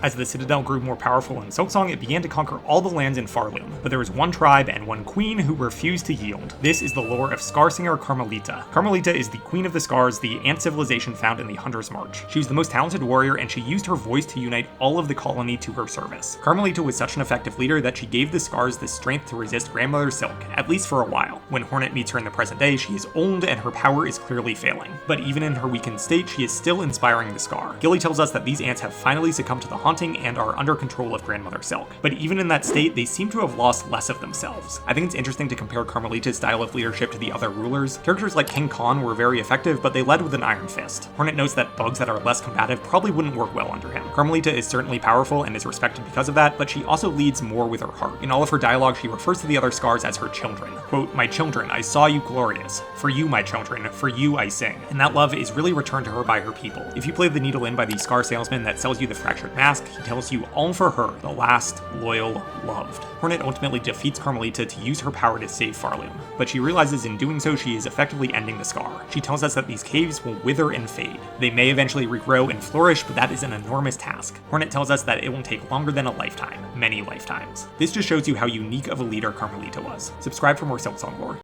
As the Citadel grew more powerful in Silksong, it began to conquer all the lands in Farloom, but there was one tribe and one queen who refused to yield. This is the lore of Scar Singer Karmelita. Karmelita is the queen of the Scars, the ant civilization found in the Hunter's March. She was the most talented warrior, and she used her voice to unite all of the colony to her service. Karmelita was such an effective leader that she gave the Scars the strength to resist Grandmother Silk, at least for a while. When Hornet meets her in the present day, she is old and her power is clearly failing. But even in her weakened state, she is still inspiring the Scar. Gilly tells us that these ants have finally succumbed to the haunting and are under control of Grandmother Silk. But even in that state, they seem to have lost less of themselves. I think it's interesting to compare Karmelita's style of leadership to the other rulers. Characters like King Khan were very effective, but they led with an iron fist. Hornet knows that bugs that are less combative probably wouldn't work well under him. Karmelita is certainly powerful and is respected because of that, but she also leads more with her heart. In all of her dialogue, she refers to the other Scars as her children. Quote, "My children, I saw you glorious. For you, my children, for you I sing." And that love is really returned to her by her people. If you play the Needle In by the Scar salesman that sells you the fractured mask, he tells you all for her, the last, loyal, loved. Hornet ultimately defeats Karmelita to use her power to save Farloom, but she realizes in doing so she is effectively ending the Scar. She tells us that these caves will wither and fade. They may eventually regrow and flourish, but that is an enormous task. Hornet tells us that it will take longer than a lifetime, many lifetimes. This just shows you how unique of a leader Karmelita was. Subscribe for more Silksong lore.